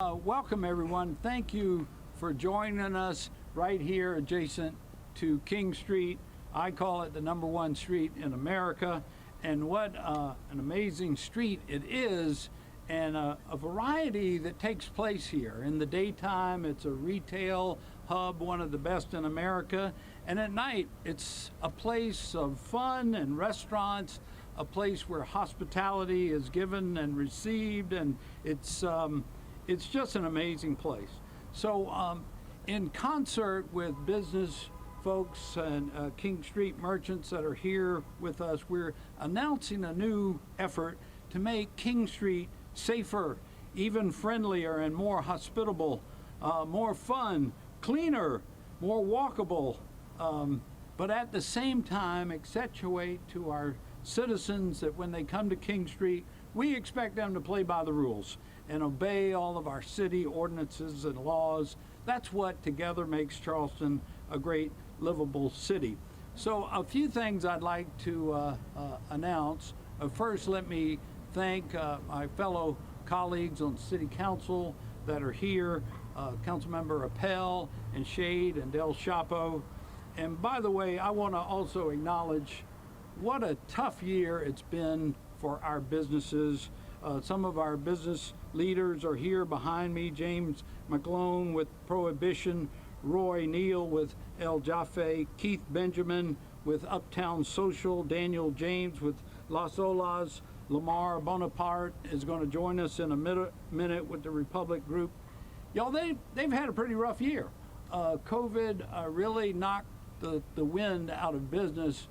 Welcome everyone. Thank you for joining us right here adjacent to King Street. I call it the #1 street in America, and what an amazing street it is, and a variety that takes place here. In the daytime, it's a retail hub, one of the best in America, and at night it's a place of fun and restaurants, a place where hospitality is given and received, and it's just an amazing place. So in concert with business folks and King Street merchants that are here with us, we're announcing a new effort to make King Street safer, even friendlier and more hospitable, more fun, cleaner, more walkable, but at the same time accentuate to our citizens that when they come to King Street, we expect them to play by the rules and obey all of our city ordinances and laws. That's what together makes Charleston a great livable city. So a few things I'd like to announce. First, let me thank my fellow colleagues on City Council that are here, Councilmember Appel and Shade and Del Chapo. And by the way, I want to also acknowledge what a tough year it's been for our businesses. Some of our business leaders are here behind me. James McClone with Prohibition, Roy Neal with El Jaffe, Keith Benjamin with Uptown Social, Daniel James with Las Olas, Lamar Bonaparte is going to join us in a minute with the Republic Group. Y'all, they've had a pretty rough year. COVID really knocked the wind out of business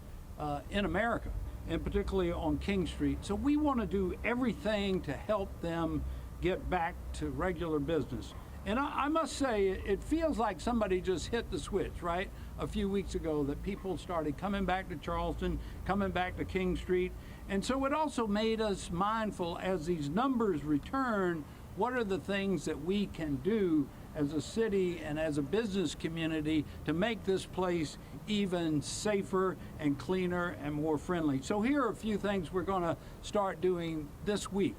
in America, and particularly on King Street. So we want to do everything to help them get back to regular business. And I must say, it feels like somebody just hit the switch, right? A few weeks ago that people started coming back to Charleston, coming back to King Street. And so it also made us mindful as these numbers return, what are the things that we can do as a city and as a business community to make this place even safer and cleaner and more friendly. So here are a few things we're going to start doing this week.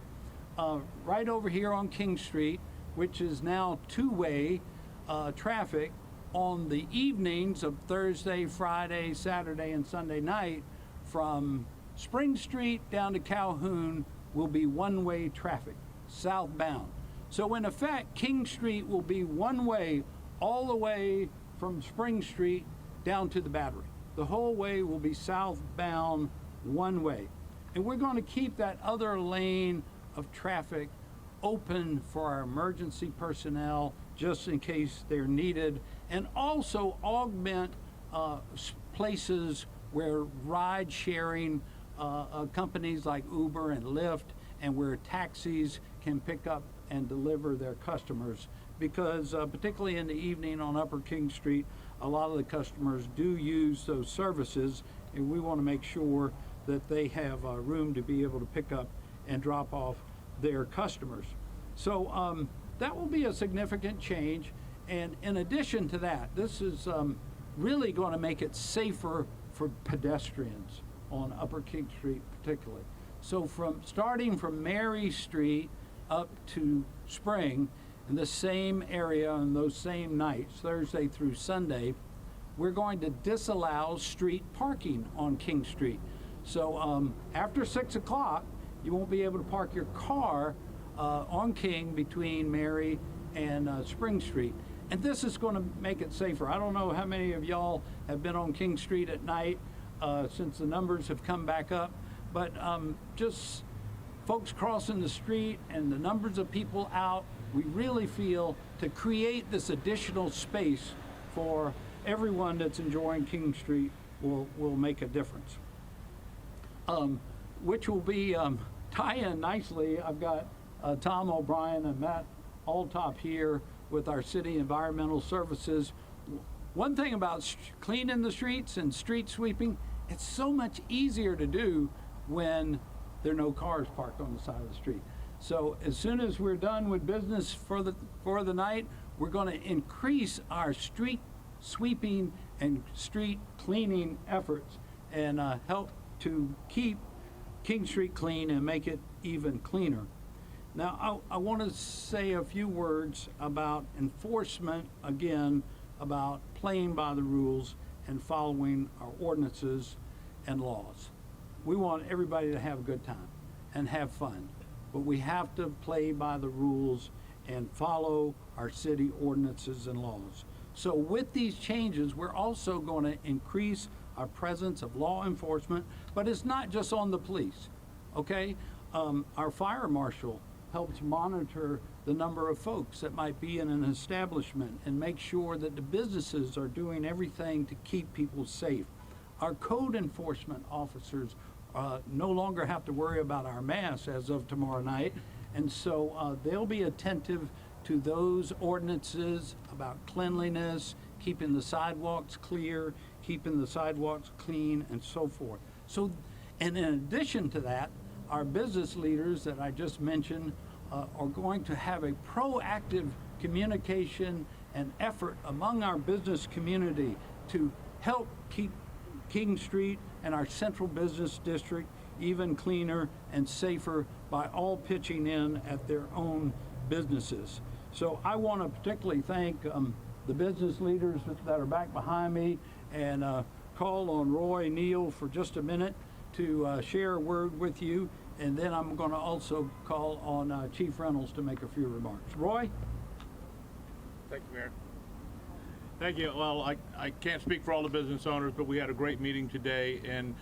Right over here on King Street, which is now two-way traffic, on the evenings of Thursday, Friday, Saturday, and Sunday night, from Spring Street down to Calhoun will be one-way traffic, southbound. So in effect, King Street will be one way all the way from Spring Street down to the Battery. The whole way will be southbound one way. And we're going to keep that other lane of traffic open for our emergency personnel just in case they're needed, and also augment places where ride sharing companies like Uber and Lyft, and where taxis can pick up and deliver their customers, because particularly in the evening on Upper King Street, a lot of the customers do use those services, and we want to make sure that they have room to be able to pick up and drop off their customers. So that will be a significant change. And in addition to that, this is really going to make it safer for pedestrians on Upper King Street particularly. So starting from Mary Street up to Spring, in the same area on those same nights, Thursday through Sunday, we're going to disallow street parking on King Street. So after 6 o'clock, you won't be able to park your car on King between Mary and Spring Street. And this is going to make it safer. I don't know how many of y'all have been on King Street at night since the numbers have come back up, but just folks crossing the street and the numbers of people out, we really feel to create this additional space for everyone that's enjoying King Street will make a difference. Which will be tie in nicely. I've got Tom O'Brien and Matt Altop here with our city environmental services. One thing about cleaning the streets and street sweeping, it's so much easier to do when there are no cars parked on the side of the street. So as soon as we're done with business for the night, we're going to increase our street sweeping and street cleaning efforts and help to keep King Street clean and make it even cleaner. Now, I want to say a few words about enforcement, again, about playing by the rules and following our ordinances and laws. We want everybody to have a good time and have fun, but we have to play by the rules and follow our city ordinances and laws. So with these changes, we're also going to increase our presence of law enforcement, but it's not just on the police, okay? Our fire marshal helps monitor the number of folks that might be in an establishment and make sure that the businesses are doing everything to keep people safe. Our code enforcement officers no longer have to worry about our masks as of tomorrow night, and so they'll be attentive to those ordinances about cleanliness, keeping the sidewalks clear, keeping the sidewalks clean, and so forth. So, and in addition to that, our business leaders that I just mentioned are going to have a proactive communication and effort among our business community to help keep King Street and our central business district even cleaner and safer by all pitching in at their own businesses. So I want to particularly thank the business leaders that are back behind me, and call on Roy Neal for just a minute to share a word with you, and then I'm going to also call on Chief Reynolds to make a few remarks. Roy? Thank you, Mayor. Thank you. Well, I can't speak for all the business owners, but we had a great meeting today. And,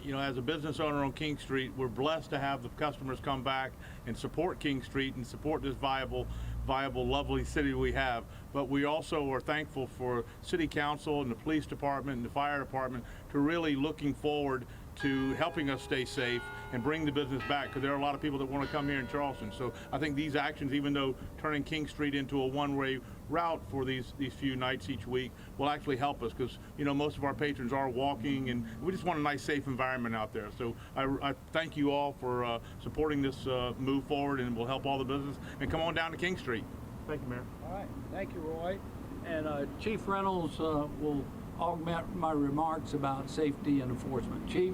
you know, as a business owner on King Street, we're blessed to have the customers come back and support King Street and support this viable, lovely city we have. But we also are thankful for City Council and the Police Department and the Fire Department to really looking forward to helping us stay safe and bring the business back, because there are a lot of people that want to come here in Charleston. So I think these actions, even though turning King Street into a one-way route for these few nights each week, will actually help us, because, you know, most of our patrons are walking, and we just want a nice, safe environment out there. So I thank you all for supporting this move forward, and will help all the business. And come on down to King Street. Thank you, Mayor. All right, thank you, Roy. And Chief Reynolds will augment my remarks about safety and enforcement. Chief?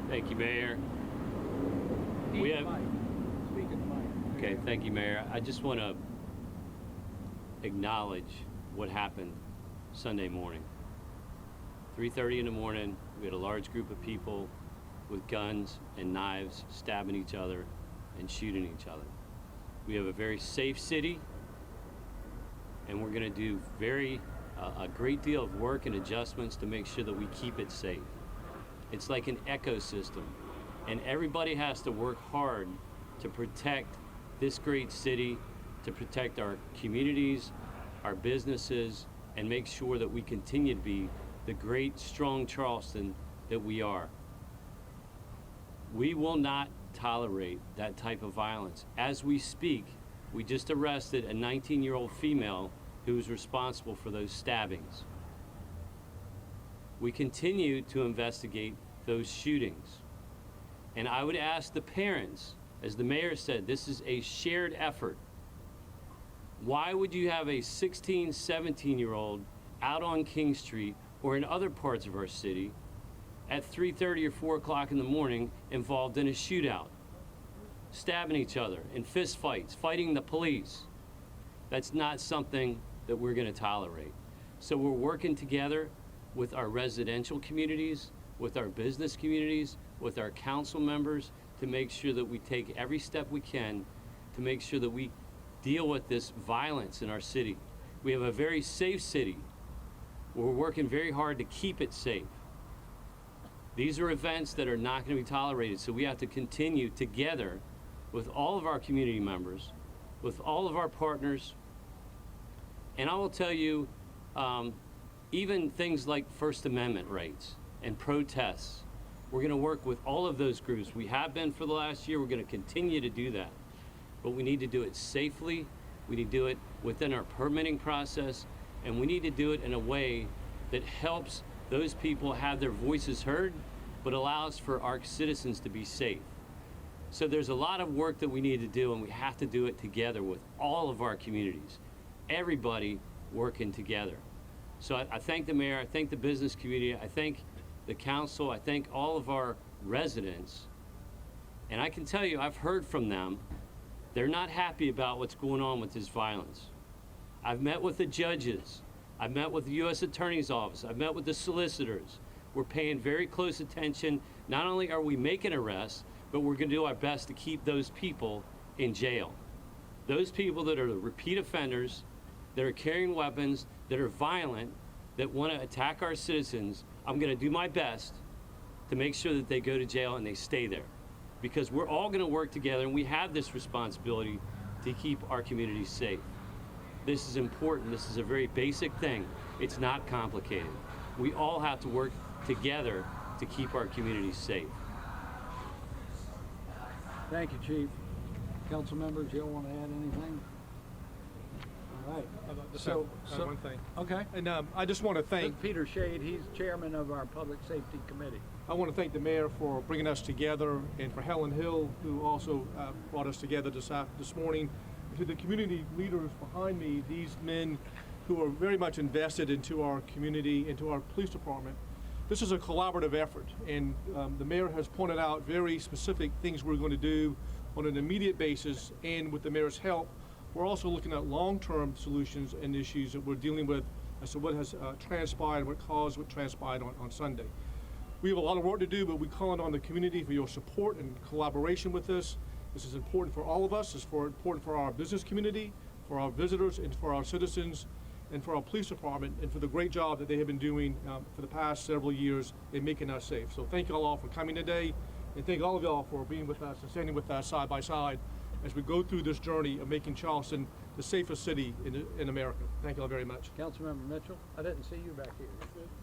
Thank you, Mayor. Speak in the mic. Okay, thank you, Mayor. I just want to acknowledge what happened Sunday morning. 3:30 in the morning, we had a large group of people with guns and knives stabbing each other and shooting each other. We have a very safe city, and we're going to do a great deal of work and adjustments to make sure that we keep it safe. It's like an ecosystem, and everybody has to work hard to protect this great city, to protect our communities, our businesses, and make sure that we continue to be the great, strong Charleston that we are. We will not tolerate that type of violence. As we speak, we just arrested a 19-year-old female who was responsible for those stabbings. We continue to investigate those shootings. And I would ask the parents, as the mayor said, this is a shared effort. Why would you have a 16, 17-year-old out on King Street or in other parts of our city at 3:30 or 4 o'clock in the morning involved in a shootout, stabbing each other in fist fights, fighting the police? That's not something that we're going to tolerate. So we're working together with our residential communities, with our business communities, with our council members to make sure that we take every step we can to make sure that we deal with this violence in our city. We have a very safe city. We're working very hard to keep it safe. These are events that are not going to be tolerated, so we have to continue together with all of our community members, with all of our partners. And I will tell you, even things like First Amendment rights and protests, we're going to work with all of those groups. We have been for the last year. We're going to continue to do that. But we need to do it safely. We need to do it within our permitting process. And we need to do it in a way that helps those people have their voices heard, but allows for our citizens to be safe. So there's a lot of work that we need to do, and we have to do it together with all of our communities. Everybody working together. So I thank the mayor, I thank the business community, I thank the council, I thank all of our residents And I can tell you, I've heard from them. They're not happy about what's going on with this violence. I've met with the judges. I've met with the U.S. Attorney's Office. I've met with the solicitors. We're paying very close attention. Not only are we making arrests, but we're going to do our best to keep those people in jail. Those people that are repeat offenders, that are carrying weapons, that are violent, that want to attack our citizens, I'm going to do my best to make sure that they go to jail and they stay there. Because we're all going to work together, and we have this responsibility to keep our communities safe. This is important. This is a very basic thing. It's not complicated. We all have to work together to keep our communities safe. Thank you, Chief. Council members, you want to add anything? All right. I'd like to say one thing. Okay. And I just want to This thank, is Peter Shade. He's chairman of our Public Safety Committee. I want to thank the mayor for bringing us together, and for Helen Hill, who also brought us together this morning. And to the community leaders behind me, these men who are very much invested into our community, into our police department. This is a collaborative effort, and the mayor has pointed out very specific things we're going to do on an immediate basis, and with the mayor's help, we're also looking at long-term solutions and issues that we're dealing with as to what has transpired, what caused what transpired on Sunday. We have a lot of work to do, but we call on the community for your support and collaboration with this. This is important for all of us. It's important for our business community, for our visitors, and for our citizens, and for our police department, and for the great job that they have been doing for the past several years in making us safe. So thank you all for coming today, and thank all of y'all for being with us and standing with us side by side as we go through this journey of making Charleston the safest city in America. Thank you all very much. Councilmember Mitchell, I didn't see you back here.